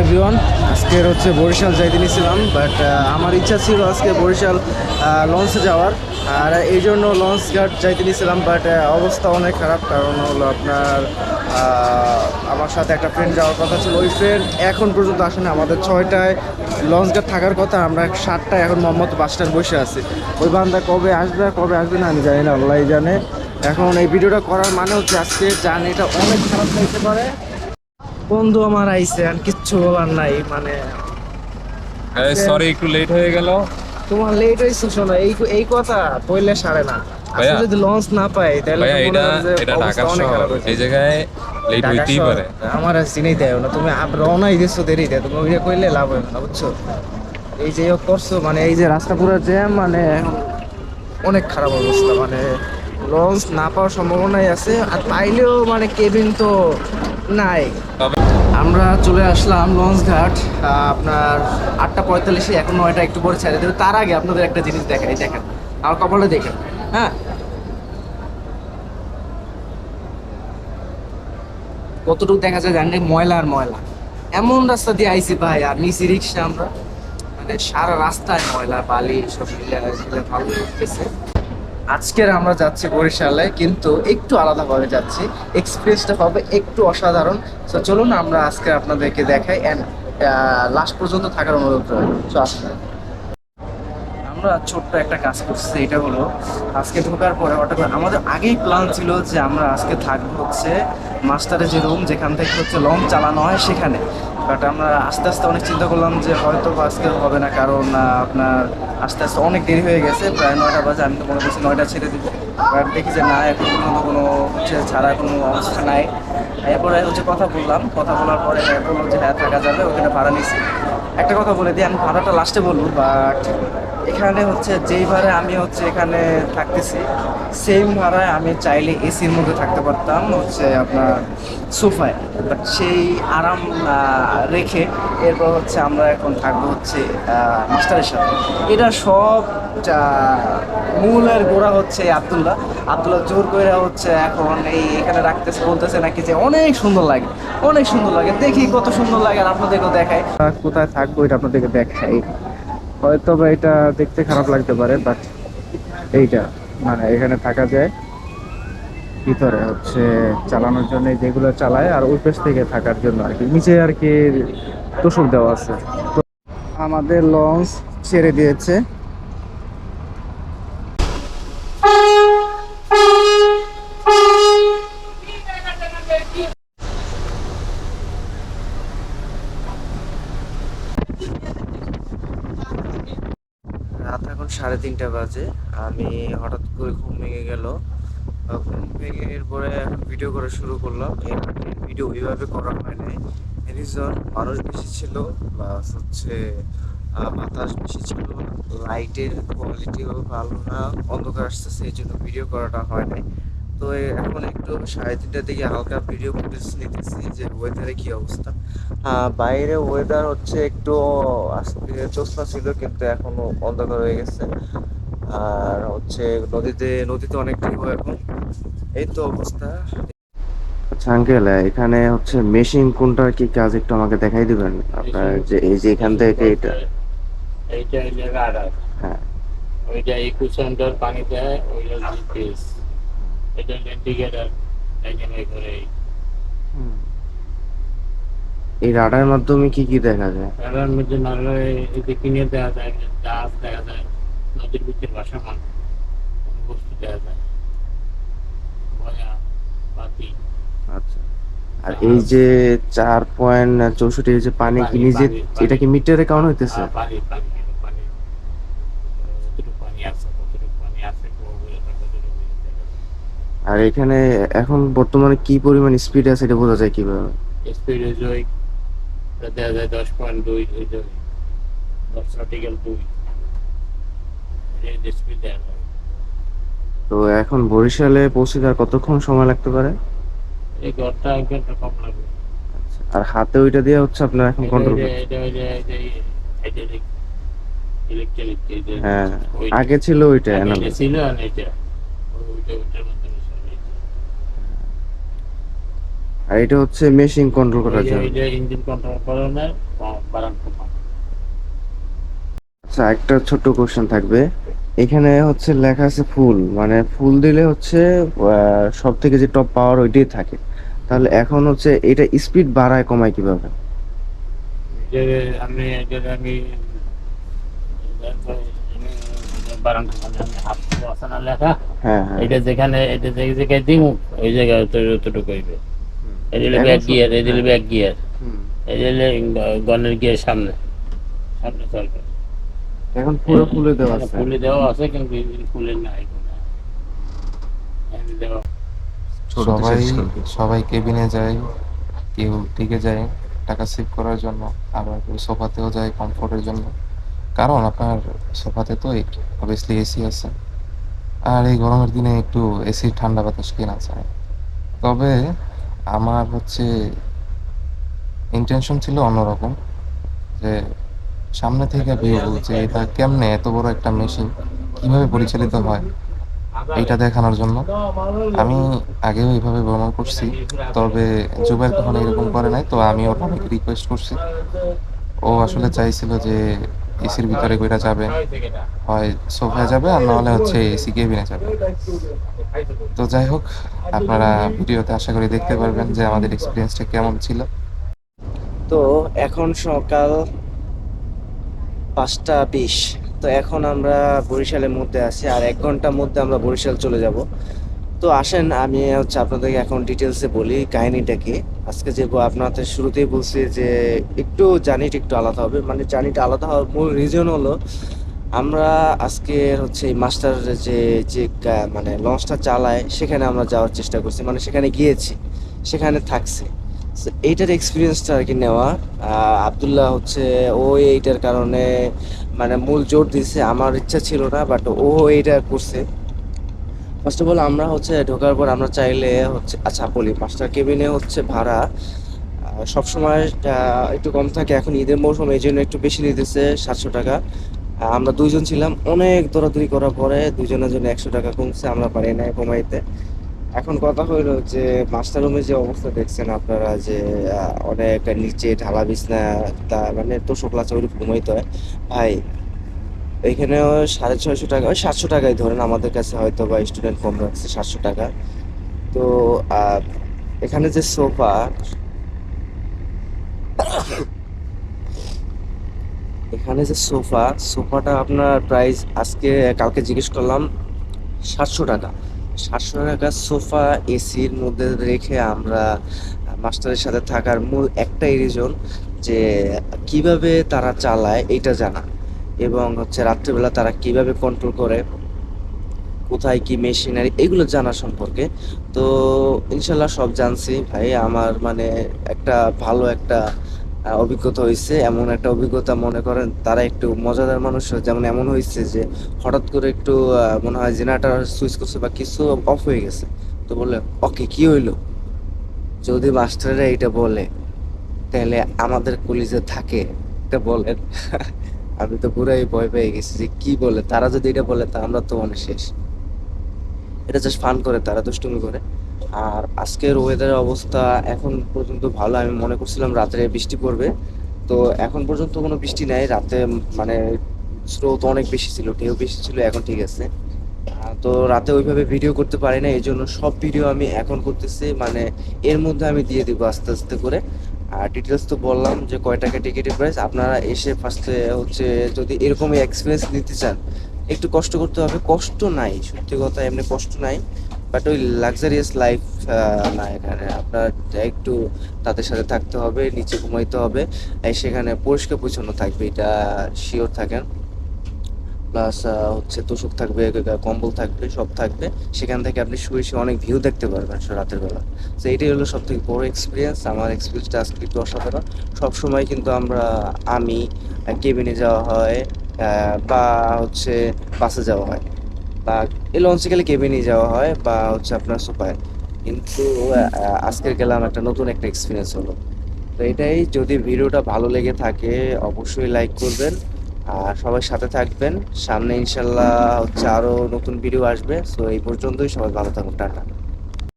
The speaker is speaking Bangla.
এভরিওয়ান, আজকের হচ্ছে বরিশাল যাইতে নিয়েছিলাম, বাট আমার ইচ্ছা ছিল আজকে বরিশাল লঞ্চে যাওয়ার। আর এই জন্য লঞ্চ ঘাট যাইতে নিয়েছিলাম, বাট অবস্থা অনেক খারাপ। কারণ হলো আপনার আমার সাথে একটা ফ্রেন্ড যাওয়ার কথা ছিল, ওই ফ্রেন্ড এখন পর্যন্ত আসেনি। আমাদের 6টায় লঞ্চ ঘাট থাকার কথা, আমরা 7টায় এখন মোহাম্মদ বাস স্ট্যান্ড বসে আছি। ওই বান্দা কবে আসবে না আমি জানি না, আল্লাহ জানে। এখন এই ভিডিওটা করার মানে হচ্ছে আজকে জার্নিটা অনেক খারাপ লাগতে পারে। বন্ধু আমার আইছে আর কিচ্ছু বলার নাই, মানে সরি একটু লেট হয়ে গেল তোমার লেট হয়েছে। শোনো, এই কথা বললে সারে না। ভাইয়া। আজকে যদি লঞ্চ না পাই তাহলে ভাইয়া তো মনে এটা হয় যে এটা অবস্থা ঢাকা অনেক খারাপ শহর, হয়েছে। এই জায়গায় লেট ঢাকা হইতেই শহর, পারে। আমার আর চিনেই দেয় না। তুমি রওনাই দিচ্ছ দেরি দেয়, তুমি ওইটা কইলে লাভ হয় না, বুঝছো? এই যে করছো, মানে এই যে রাস্তা পুরো জ্যাম, মানে অনেক খারাপ অবস্থা। মানে লঞ্চ না পাওয়ার সম্ভাবনাই আছে, আর পাইলেও মানে কেবিন তো নাই। তবে আমরা চলে আসলাম লঞ্চ ঘাট আপনার 8:45, এখন 9টা একটু পরে ছেড়ে দেবে। তার আগে আপনাদের একটা জিনিস দেখাই, দেখেন আমার কপালে দেখেন। হ্যাঁ, কতটুকু দেখা যায় জানেন? ময়লা আর ময়লা। এমন রাস্তা দিয়ে আইছি ভাই, আর নিচে রিক্সা আমরা, মানে সারা রাস্তায় ময়লা বালি সব মিলে ভালো লাগতেছে। আজকের আমরা যাচ্ছি বরিশালে, কিন্তু একটু আলাদাভাবে যাচ্ছি। এক্সপিরিয়েন্সটা হবে একটু অসাধারণ। তো চলুন আমরা আজকে আপনাদেরকে দেখাই, অ্যান্ড লাস্ট পর্যন্ত থাকার অনুরোধ রইল। তো আসলে আমরা ছোট্ট একটা কাজ করছি, এটা হলো আজকে ঢোকার পরে হঠাৎ করে আমাদের আগেই প্ল্যান ছিল যে আমরা আজকে থাকবো হচ্ছে মাস্টারের যে রুম, যেখান থেকে হচ্ছে লঞ্চ চালানো হয় সেখানে। বাট আমরা আস্তে আস্তে অনেক চিন্তা করলাম যে হয়তো আজকে হবে না, কারণ আপনার আস্তে আস্তে অনেক দেরি হয়ে গেছে, প্রায় 9টা বাজে। আমি তো মনে করছি 9টা ছেড়ে দিব, বাট দেখি যে না, এখন পর্যন্ত কোনো হচ্ছে ছাড়া কোনো অবস্থা নাই। এরপরে হচ্ছে কথা বলার পরে বললো যে হ্যাঁ থাকা যাবে, ওখানে ভাড়া নিছি। একটা কথা বলে দিই, আমি ভাড়াটা লাস্টে বলবো, বাট এখানে হচ্ছে যেই ভাড়ায় আমি হচ্ছে এখানে থাকতেছি, সেম ভাড়ায় আমি চাইলে এসির মধ্যে থাকতে পারতাম হচ্ছে আপনার সোফায়। বাট সেই আরাম রেখে এরপর হচ্ছে আমরা এখন থাকবো হচ্ছে মাস্টারের সাথে। এটা সব মূলের গোড়া হচ্ছে আব্দুল্লাহ জোর করে হচ্ছে এখন এখানে রাখতেছে, বলতেছে নাকি যে অনেক সুন্দর লাগে, অনেক সুন্দর লাগে। দেখি কত সুন্দর লাগে, আর আপনাদেরকেও দেখাই কোথায় থাকবো, এটা আপনাদেরকে দেখাই। হয়তো বা এটা দেখতে খারাপ লাগতে পারে, বাট এইটা মানে এখানে থাকা যায়। ভিতরে হচ্ছে চালানোর জন্য যেগুলো চালায়, আর ওই পাশ থেকে থাকার জন্য আর কি নিচে আর কি তোষক দেওয়া আছে। তো আমাদের লঞ্চ ছেড়ে দিয়েছে। রাত এখন 3:30 বাজে। আমি হঠাৎ করে ঘুম ভেঙে গেল, ঘুম ভেঙে এরপরে এখন ভিডিও করা শুরু করলাম। এর ভিডিও ওইভাবে করা হয় নাই, রিজন মানুষ বেশি ছিল, প্লাস হচ্ছে বাতাস বেশি ছিল, লাইটের কোয়ালিটিও ভালো না, অন্ধকার আসতেছে, এই জন্য ভিডিও করাটা হয় নাই। তো এখন একটু 3:30টার দিকে হালকা ভিডিও ফুটেজ নিতেছি যে ওয়েদারে কি অবস্থা। বাইরে ওয়েদার হচ্ছে একটু আজকে জ্যোৎস্না ছিল, কিন্তু এখনো অন্ধকার হয়ে গেছে। আর হচ্ছে নদীতে অনেক ঢেউ এখন। এই তো অবস্থা। আচ্ছা আঙ্কেল, এখানে হচ্ছে মেশিন কোনটার কি কাজ একটু আমাকে দেখাই দিবেন আপনার, যে এই যে এখান থেকে এটা। এইটা হইলে রাডার, হ্যাঁ, ওইটা ইকুসেন্টার পানি দেয়, ওইটা জিপিএস, এটা হইলে ইন্ডিকেটার এখানে করে। এই রাডারের মাধ্যমে কি কি দেখা যায়? রাডার মধ্যে নাহলে এই যে কিনে দেওয়া যায়, জাহাজ দেখা যায়, নদীর ভিতরে ভাসমান কোনো বস্তু দেখা যায়, বয়া, বাতি। আচ্ছা, আর এই যে 4.64 যে পানি কি নিজে, এটা কি মিটারে কাউন্ট হইতেছে? পানি পানি পানি কতটুকু পানি আছে, কতটুকু পানি আছে, কতটুকু। আর এখানে এখন বর্তমানে কি পরিমাণ স্পিড আছে এটা বোঝা যায় কিভাবে? স্পিড ওই দেখা যায় 10.2, ওই যে 10 নটিক্যাল 2 স্পিড দেওয়া যায়। তো এখন বরিশালে পৌঁছতে আর কতক্ষণ সময় লাগতে পারে? এই ঘন্টা 1 ঘন্টা কম লাগবে। আর হাতে ওইটা দিয়ে হচ্ছে আপনার এখন কন্ট্রোল করতে? এটা হাইড্রোলিক ইলেকট্রিক, হ্যাঁ, আগে ছিল ওইটা এটা অ্যানালগ। ছিল, আর এটা ওইটার মাধ্যমে চলে। আর এটা হচ্ছে মেশিন কন্ট্রোল করার জন্য। এই যে ইঞ্জিন কন্ট্রোল করানোর বারান কমা। আচ্ছা, একটা ছোট্ট কোশ্চেন থাকবে। এখানে হচ্ছে লেখা আছে ফুল, মানে ফুল দিলে হচ্ছে সব থেকে যে টপ পাওয়ার ওইটাই থাকে। তাহলে এখন হচ্ছে এটা স্পিড বাড়ায় কমায় কিভাবে? যে আমি বারান কমা আমি হাফ আছে না লেখা, হ্যাঁ, হ্যাঁ। এটা যেখানে এটা যে জায়গায় দিই ওই জায়গায় ততটুকু হইবে। এই দিলে এখন ব্যাক গিয়ার, এই দিলে হ্যাঁ। ব্যাক গিয়ার, হুম। এই দিলে গনের গিয়ার সামনে সামনে চলবে। এখন পুরো ফুলে দেওয়া আছে। ফুলে দেওয়া আছে কিন্তু ইঞ্জিন ফুলে নাই কোনো দেওয়া। সবাই সবাই কেবিনে যায়, কেউ টিকে যায় টাকা সেভ করার জন্য, আবার কেউ সোফাতেও যায় কমফোর্টের জন্য। কারণ আপনার সোফাতে তো অবভিয়াসলি এসি আছে, আর এই গরমের দিনে একটু এসির ঠান্ডা বাতাস কেনা যায়। তবে আমার হচ্ছে ইন্টেনশন ছিল অন্যরকম, যে সামনে থেকে ভিউ যে এটা কেমনে এত বড় একটা মেশিন কিভাবে পরিচালিত হয় এইটা দেখানোর জন্য। আমি আগেও এইভাবে ভ্রমণ করছি, তবে জুবাইর কখনো এরকম করে নাই, তো আমি ওর অনেক রিকোয়েস্ট করছি। ও আসলে চাইছিল যে এসির ভিতরে কইরা যাবে, হয় সোফায় যাবে আর নাহলে হচ্ছে এসি কেবিনে যাবে। তো যাই হোক, আপনারা ভিডিওতে আশা করি দেখতে পারবেন যে আমাদের এক্সপিরিয়েন্সটা কেমন ছিল। তো এখন সকাল 5টা 20। তো এখন আমরা বরিশালের মধ্যে আছি, আর 1 ঘন্টার মধ্যে আমরা বরিশাল চলে যাব। তো আসেন আমি হচ্ছে আপনাদেরকে এখন ডিটেলসে বলি কাহিনীটা কি। আজকে যে আপনাদের শুরুতেই বলছি যে একটু জার্নিটা একটু আলাদা হবে, মানে জার্নিটা আলাদা হওয়ার মূল রিজন হলো আমরা আজকে হচ্ছে এই মাস্টার যে যে মানে লঞ্চটা চালায় সেখানে আমরা যাওয়ার চেষ্টা করছি, মানে সেখানে গিয়েছি, সেখানে থাকছি। So, এইটার এক্সপিরিয়েন্সটা আর কি নেওয়া। আব্দুল্লাহ হচ্ছে ও এইটার কারণে মানে মূল জোর দিছে, আমার ইচ্ছা ছিল না, বাট ও এইটা করছে। ফার্স্ট অফ অল আমরা হচ্ছে ঢোকার পর আমরা চাইলে হচ্ছে, আচ্ছা বলি, মাস্টার কেবিনে হচ্ছে ভাড়া সবসময় একটু কম থাকে, এখন ঈদের মৌসুম এই জন্য একটু বেশি নিতেছে, 700 টাকা। আমরা দুইজন ছিলাম, অনেক দৌড়াদৌড়ি করার পরে দুইজনের জন্য 100 টাকা কমছে, আমরা পারি নাই কমাইতে। এখন কথা হইলো যে মাস্টার রুমের যে অবস্থা দেখছেন আপনারা, যে অনেক নিচে ঢালা বিছনা, তা মানে তোষক লাচা ওই ঘুমাইতে হয় ভাই। এখানে 650 টাকা, ওই 700 টাকায় ধরেন, আমাদের কাছে হয়তো বা স্টুডেন্ট কম রাখছে 700 টাকা। তো আহ, এখানে যে সোফা, এখানে যে সোফাটা আপনার প্রাইস আজকে কালকে জিজ্ঞেস করলাম 700 টাকা। 700 টাকা সোফা এসির মধ্যে রেখে আমরা মাস্টারের সাথে থাকার মূল একটাই রিজন যে কিভাবে তারা চালায় এইটা জানা, এবং হচ্ছে রাত্রিবেলা তারা কিভাবে কন্ট্রোল করে, কোথায় কি মেশিনারি, এগুলো জানা সম্পর্কে। তো ইনশাল্লাহ সব জানছি ভাই। আমার মানে একটা ভালো একটা অভিজ্ঞতা হয়েছে, এমন একটা অভিজ্ঞতা মনে করেন তারা একটু মজাদার মানুষ, যেমন এমন হয়েছে যে হঠাৎ করে একটু মনে হয় জেনারেটর সুইচ করছে বা কিছু অফ হয়ে গেছে, তো বললে ওকে কি হইলো, যদি মাস্টাররা এইটা বলে তাহলে আমাদের কলিজে থাকে, এটা বলেন। আমি তো পুরাই ভয় পেয়ে গেছি যে কি বলে, তারা যদি এটা বলে তা আমরা তো অনেক শেষ। এটা জাস্ট ফান করে, তারা দুষ্টুমি করে। আর আজকের ওয়েদারের অবস্থা এখন পর্যন্ত ভালো, আমি মনে করছিলাম রাত্রে বৃষ্টি পড়বে, তো এখন পর্যন্ত কোনো বৃষ্টি নাই। রাতে মানে স্রোত অনেক বেশি ছিল, ঢেউ বেশি ছিল, এখন ঠিক আছে। তো রাতে ওইভাবে ভিডিও করতে পারি না, এই জন্য সব ভিডিও আমি এখন করতেছি, মানে এর মধ্যে আমি দিয়ে দিব আস্তে আস্তে করে। আর ডিটেলস তো বললাম যে কয় টাকা টিকিটের প্রাইস, আপনারা এসে ফার্স্টে হচ্ছে যদি এরকমই এক্সপিরিয়েন্স নিতে চান একটু কষ্ট করতে হবে, কষ্ট নাই সত্যি কথা, এমনি কষ্ট নাই, বাট ওই লাক্সারিয়াস লাইফ না এখানে। আপনার একটু তাদের সাথে থাকতে হবে, নিচে ঘুমাইতে হবে, সেখানে পরিষ্কার পরিচ্ছন্ন থাকবে, এটা শিওর থাকেন। প্লাস হচ্ছে তোষক থাকবে, কম্বল থাকবে, সব থাকবে। সেখান থেকে আপনি শুয়ে শুয়ে অনেক ভিউ দেখতে পারবেন রাতের বেলা। তো এইটাই হলো সব থেকে বড় এক্সপিরিয়েন্স। আমার এক্সপিরিয়েন্সটা আজকে একটু অসাধারণ। সব সময় কিন্তু আমি কেবিনে যাওয়া হয়, বা হচ্ছে বাসে যাওয়া হয়, বা এই লঞ্চে গেলে কেবিনে যাওয়া হয়, বা হচ্ছে আপনার সোফায়। কিন্তু আজকের গেলাম একটা নতুন একটা এক্সপিরিয়েন্স হলো। তো এটাই, যদি ভিডিওটা ভালো লেগে থাকে অবশ্যই লাইক করবেন, আর সবাই সাথে থাকবেন। সামনে ইনশাল্লাহ হচ্ছে আরো নতুন ভিডিও আসবে। সো এই পর্যন্তই, সবাই ভালো থাকুন, টাটা।